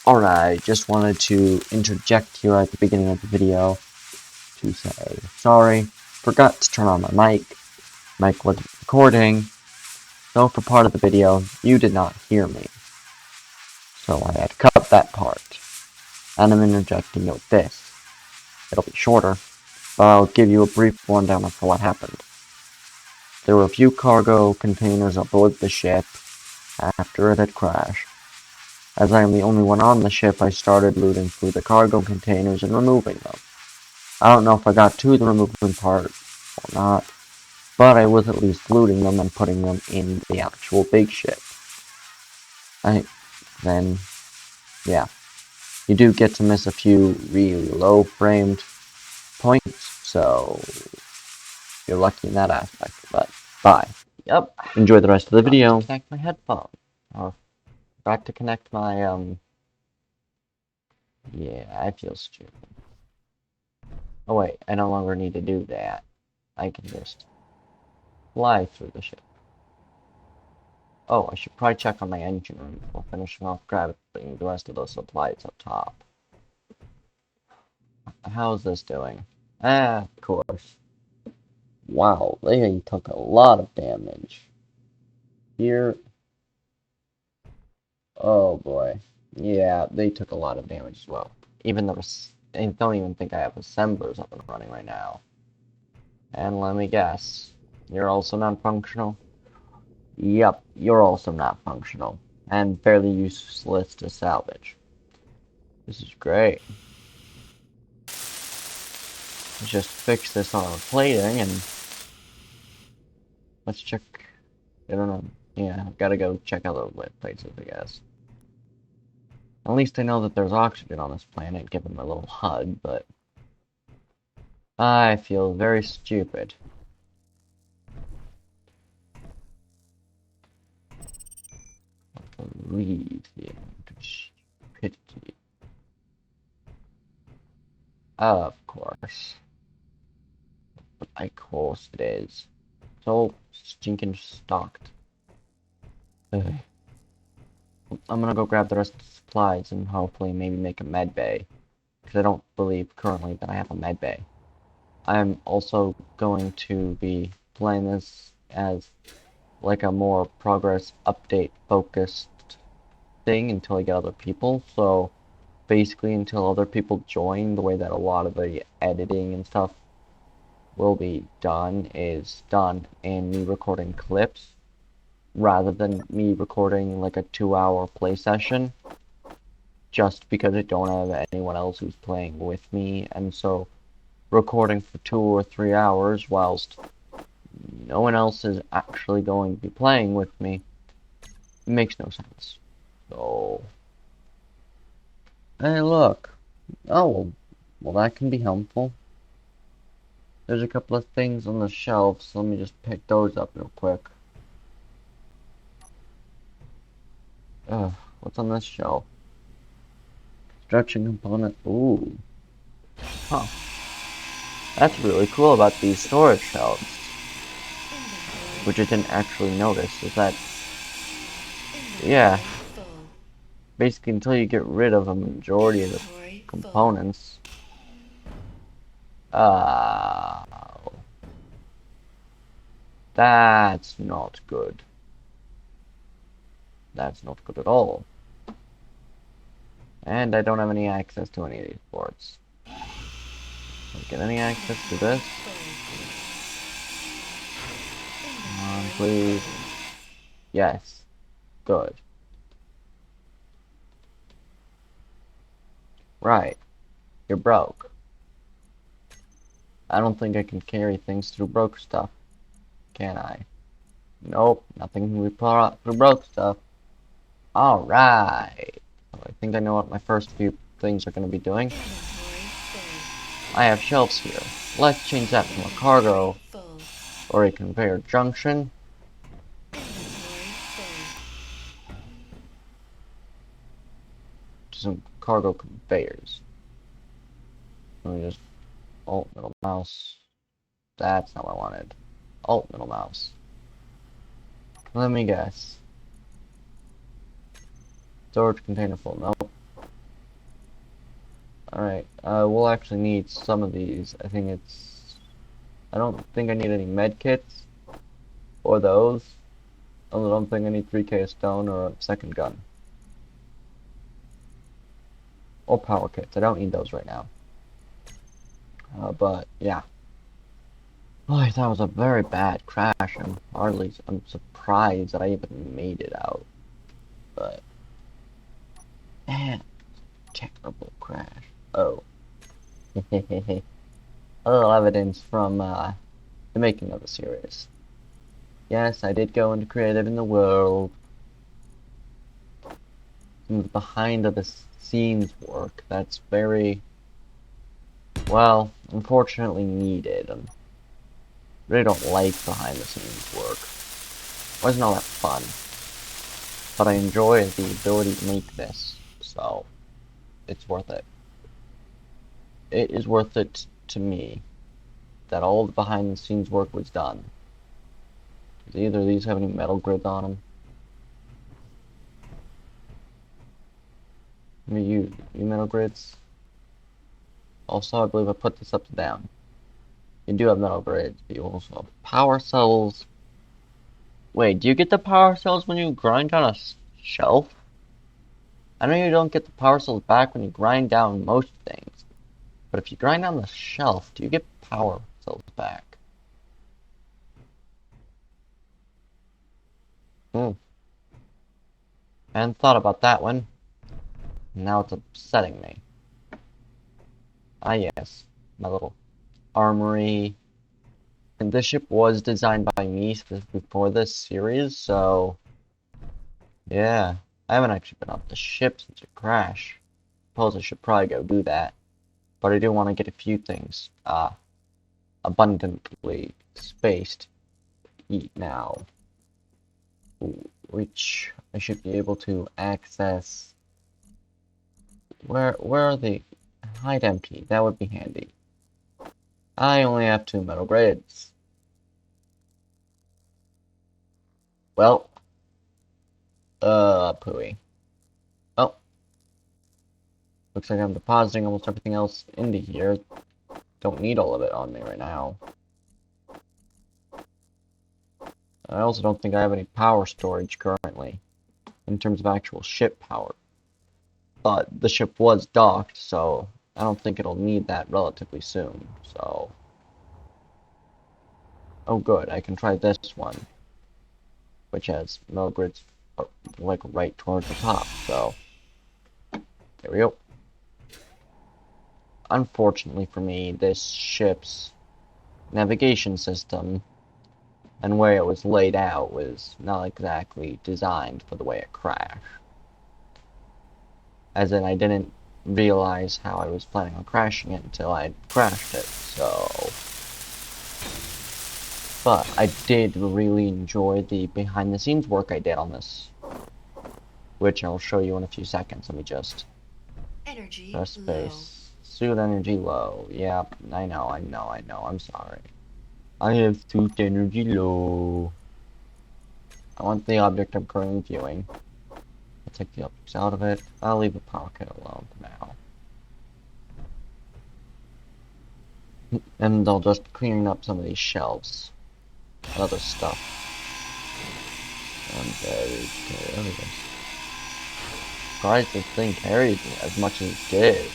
Alright, just wanted to interject here at the beginning of the video to say sorry. Forgot to turn on my mic. Mic wasn't recording. So for part of the video, you did not hear me. So I had to cut that part. And I'm interjecting it with this. It'll be shorter, but I'll give you a brief rundown of what happened. There were a few cargo containers aboard the ship after it had crashed. As I am the only one on the ship, I started looting through the cargo containers and removing them. I don't know if I got to the removing part or not, but I was at least looting them and putting them in the actual big ship. Yeah, you do get to miss a few really low-framed points, so you're lucky in that aspect, but bye. Yep, enjoy the rest of the video. Connect my headphone. Forgot to connect my, yeah, I feel stupid. Oh wait, I no longer need to do that. I can just fly through the ship. Oh, I should probably check on my engine room before finishing off grabbing the rest of those supplies up top. How's this doing? Ah, of course. Wow, they took a lot of damage. Here. Oh boy. Yeah, they took a lot of damage as well. Even though I don't even think I have assemblers up and running right now. And let me guess, you're also non-functional? Yep, you're also not functional, and fairly useless to salvage. This is great. Let's just fix this on our plating, and let's check. I don't know. Yeah, I've gotta go check out the lit places, I guess. At least I know that there's oxygen on this planet, give them a little hug, but I feel very stupid. Lead him to stupidity. Of course. Of course it is. So stinking stocked. Ugh. I'm gonna go grab the rest of the supplies and hopefully maybe make a med bay. Because I don't believe currently that I have a med bay. I'm also going to be playing this as like a more progress update focused thing until I get other people. So basically until other people join, the way that a lot of the editing and stuff will be done is done in me recording clips rather than me recording like a 2-hour play session, just because I don't have anyone else who's playing with me, and so recording for 2 or 3 hours whilst no one else is actually going to be playing with me makes no sense. So, hey look, oh, well that can be helpful. There's a couple of things on the shelf, so let me just pick those up real quick. Ugh, what's on this shelf? Construction component, ooh. Huh. That's really cool about these storage shelves, which I didn't actually notice, is that, yeah, basically until you get rid of a majority of the components, that's not good. That's not good at all. And I don't have any access to any of these ports. Don't get any access to this. Come on, please. Yes. Good. Right. You're broke. I don't think I can carry things through broke stuff. Can I? Nope. Nothing can be through broke stuff. Alright. I think I know what my first few things are going to be doing. I have shelves here. Let's change that from a cargo or a conveyor junction to some cargo conveyors. Let me just alt middle mouse. That's not what I wanted. Alt middle mouse. Let me guess. Storage container full. Nope. Alright, we'll actually need some of these. I don't think I need any med kits or those. I don't think I need 3k of stone or a second gun. Or power kits. I don't need those right now. But yeah. Oh, I thought it was a very bad crash. I'm surprised that I even made it out. But man, terrible crash. Oh. A little evidence from the making of the series. Yes, I did go into creative in the world. Some behind the scenes work that's very, well, unfortunately needed. I really don't like behind the scenes work. It wasn't all that fun. But I enjoy the ability to make this, so it's worth it. It is worth it to me that all the behind the scenes work was done. Do either of these have any metal grids on them? Maybe you metal grids? Also, I believe I put this up to down. You do have metal grids, but you also have power cells. Wait, do you get the power cells when you grind on a shelf? I know you don't get the power cells back when you grind down most things, but if you grind on the shelf, do you get power cells back? I hadn't thought about that one. Now it's upsetting me. Ah yes, my little armory. And this ship was designed by me specifically for this series, so yeah. I haven't actually been off the ship since it crashed. Suppose I should probably go do that. But I do want to get a few things abundantly spaced to eat now. Which I should be able to access. Where are they? Hide empty. That would be handy. I only have 2 metal grids. Well, pooey. Oh, looks like I'm depositing almost everything else into here. Don't need all of it on me right now. I also don't think I have any power storage currently, in terms of actual ship power. But the ship was docked, so I don't think it'll need that relatively soon, so... Oh good, I can try this one, which has metal grids like right towards the top, so... There we go. Unfortunately for me, this ship's navigation system and where it was laid out was not exactly designed for the way it crashed. As in, I didn't realize how I was planning on crashing it until I crashed it, so... But I did really enjoy the behind-the-scenes work I did on this, which I'll show you in a few seconds. Let me just press space. Suit energy low. Yep, I know, I'm sorry. I have suit energy low. I want the object I'm currently viewing. I'll take the objects out of it. I'll leave the power kit alone for now. And I'll just clean up some of these shelves. Other stuff. I'm very carried. Surprised this thing carried as much as it did.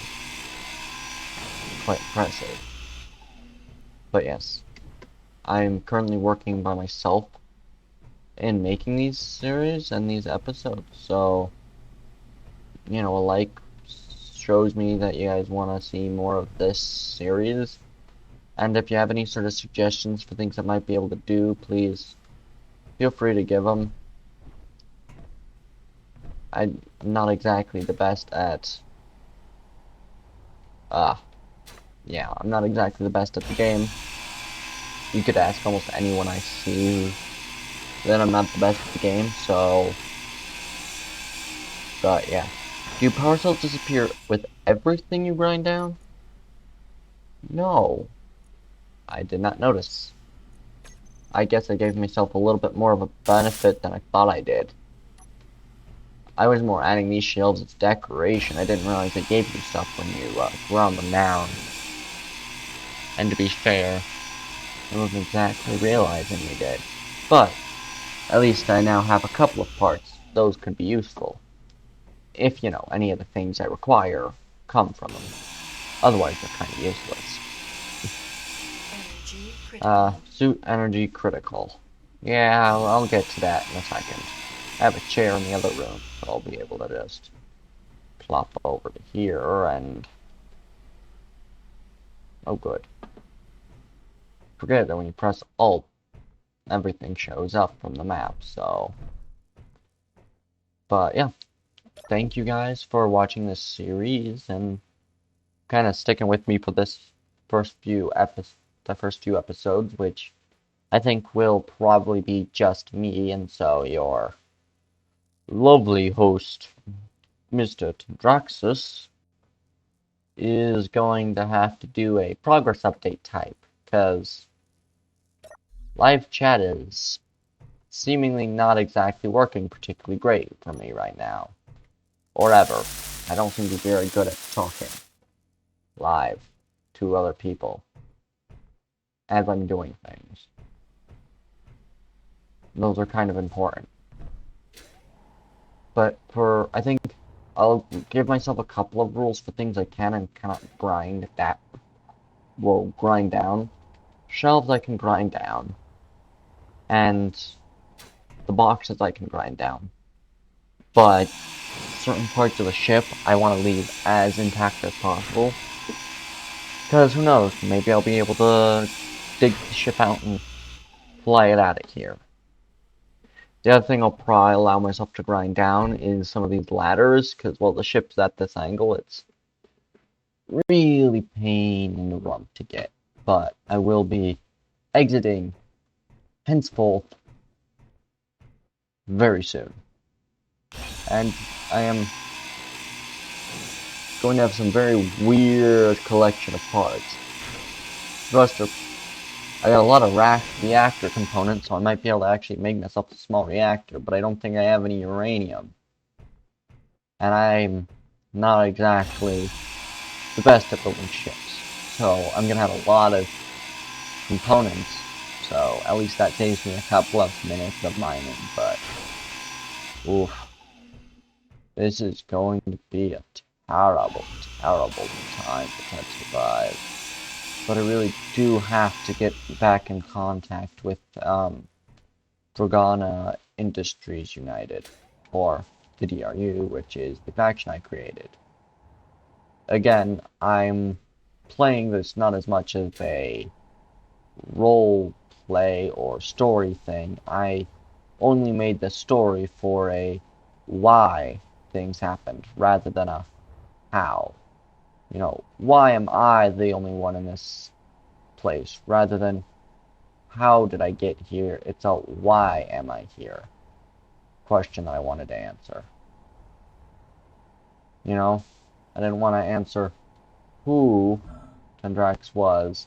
Quite impressive. But yes, I'm currently working by myself in making these series and these episodes, so you know, a like shows me that you guys want to see more of this series. And if you have any sort of suggestions for things I might be able to do, please feel free to give them. I'm not exactly the best at... yeah, I'm not exactly the best at the game. You could ask almost anyone I see that I'm not the best at the game, so... But yeah. Do power cells disappear with everything you grind down? No. I did not notice. I guess I gave myself a little bit more of a benefit than I thought I did. I was more adding these shields as decoration. I didn't realize they gave you stuff when you ground them down. And to be fair, I wasn't exactly realizing they did. But at least I now have a couple of parts. Those could be useful. If, you know, any of the things I require come from them. Otherwise, they're kind of useless. Suit energy critical. Yeah, I'll get to that in a second. I have a chair in the other room, so I'll be able to just plop over to here and... Oh, good. Forget that when you press Alt, everything shows up from the map, so... But, yeah. Thank you guys for watching this series, and kind of sticking with me for this first few episodes, which I think will probably be just me, and so your lovely host, Mr. Tundrax, is going to have to do a progress update type, because live chat is seemingly not exactly working particularly great for me right now. Or ever. I don't seem to be very good at talking live to other people as I'm doing things. Those are kind of important. But I think I'll give myself a couple of rules for things I can and cannot grind down. Shelves I can grind down. And the boxes I can grind down. But certain parts of the ship I want to leave as intact as possible. Because who knows, maybe I'll be able to dig the ship out and fly it out of here. The other thing I'll probably allow myself to grind down is some of these ladders, because, well, the ship's at this angle, it's really pain in the rump to get. But I will be exiting henceforth very soon. And I am going to have some very weird collection of parts. I got a lot of reactor components, so I might be able to actually make myself a small reactor, but I don't think I have any uranium. And I'm not exactly the best at building ships, so I'm gonna have a lot of components, so at least that saves me a couple of minutes of mining, but oof. This is going to be a terrible, terrible time to try to survive. But I really do have to get back in contact with Dragana Industries United, or the DRU, which is the faction I created. Again, I'm playing this not as much as a role play or story thing. I only made the story for a why things happened rather than a how. You know, why am I the only one in this place rather than how did I get here? It's a why am I here question that I wanted to answer. You know, I didn't want to answer who Tundrax was,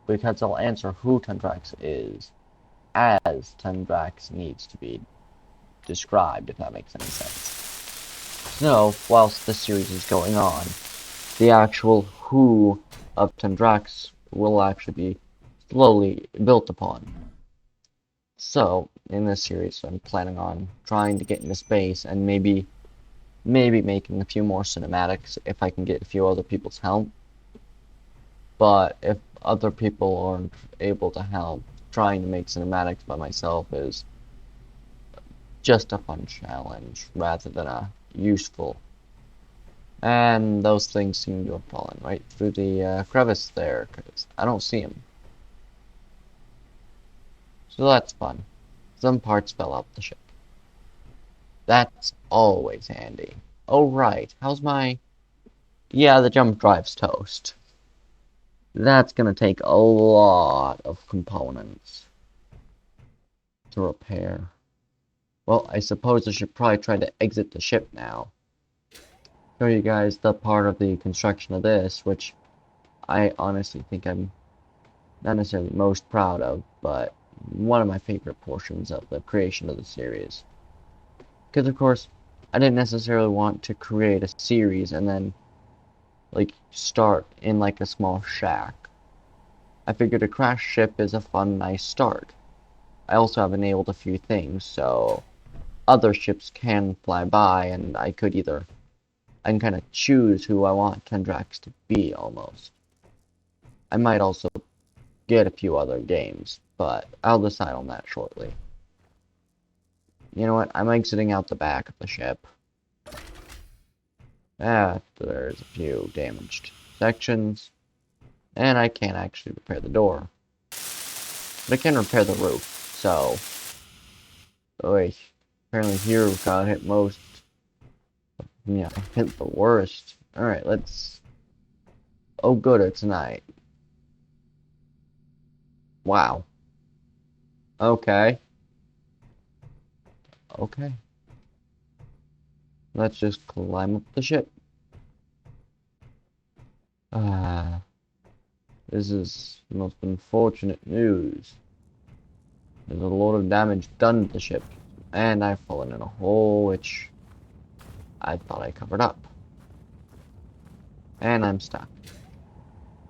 because I'll answer who Tundrax is as Tundrax needs to be described, if that makes any sense. So, whilst this series is going on, the actual who of Tundrax will actually be slowly built upon. So, in this series, I'm planning on trying to get into space and maybe making a few more cinematics if I can get a few other people's help. But if other people aren't able to help, trying to make cinematics by myself is just a fun challenge rather than a useful. And those things seem to have fallen right through the crevice there, because I don't see them. So that's fun. Some parts fell off the ship. That's always handy. Oh right, how's my... Yeah, the jump drive's toast. That's gonna take a lot of components to repair. Well, I suppose I should probably try to exit the ship now. Show you guys the part of the construction of this, which I honestly think I'm not necessarily most proud of, but one of my favorite portions of the creation of the series. Because, of course, I didn't necessarily want to create a series and then, like, start in, like, a small shack. I figured a crash ship is a fun, nice start. I also have enabled a few things, so other ships can fly by, and I can kind of choose who I want Tundrax to be, almost. I might also get a few other games, but I'll decide on that shortly. You know what? I'm exiting out the back of the ship. There's a few damaged sections, and I can't actually repair the door. But I can repair the roof, so... Oh wait, apparently here got hit most. Yeah, hit the worst. Alright, let's... Oh good, it's night. Wow. Okay. Okay. Let's just climb up the ship. Ah, this is the most unfortunate news. There's a lot of damage done to the ship, and I've fallen in a hole which I thought I covered up. And I'm stuck.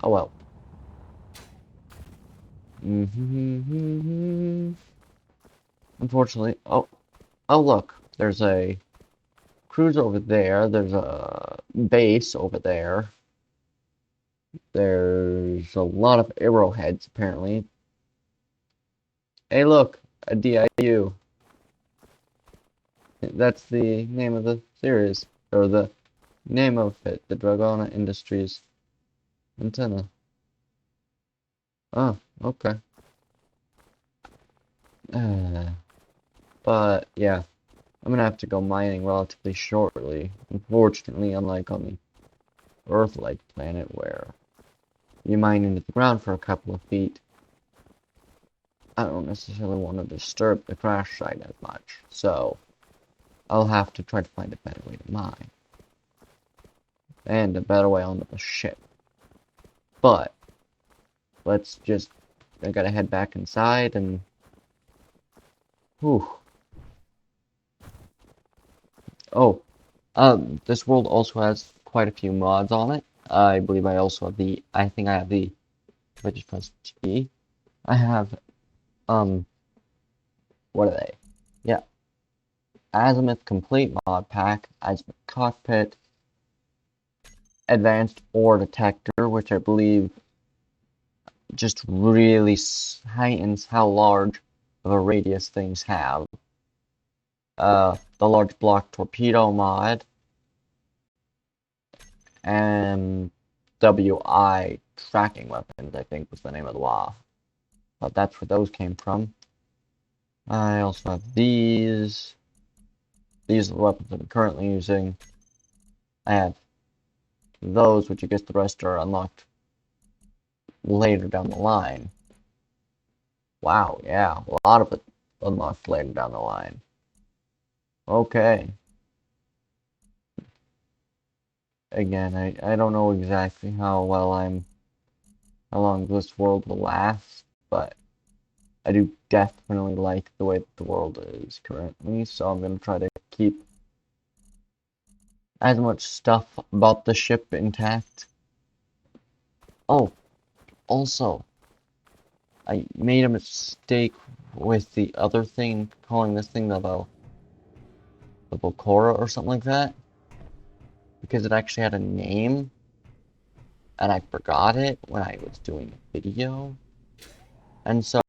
Oh well. Unfortunately, oh look, there's a cruise over there, there's a base over there. There's a lot of arrowheads, apparently. Hey, look, a DIU. That's the name of the series, or the name of it, the Dragona Industries antenna. Oh, okay. But, yeah, I'm gonna have to go mining relatively shortly. Unfortunately, unlike on the Earth-like planet where you mine into the ground for a couple of feet, I don't necessarily want to disturb the crash site as much, so I'll have to try to find a better way to mine. And a better way onto the ship. But, I gotta head back inside and... Whew. Oh, this world also has quite a few mods on it. I believe I also have I think I have the, if I just press T, I have, what are they? Yeah, Azimuth Complete Mod Pack, Azimuth Cockpit, Advanced Ore Detector, which I believe just really heightens how large of a radius things have. The Large Block Torpedo mod, and WI Tracking Weapons, I think was the name of the WAF. But that's where those came from. I also have these. These are the weapons I'm currently using. I have those, which I guess the rest are unlocked later down the line. Wow, yeah, a lot of it unlocked later down the line. Okay. Again, I don't know exactly how long this world will last, but I do definitely like the way that the world is currently, so I'm going to try to keep as much stuff about the ship intact. Oh, also, I made a mistake with the other thing, calling this thing the Bokora or something like that, because it actually had a name, and I forgot it when I was doing a video, and so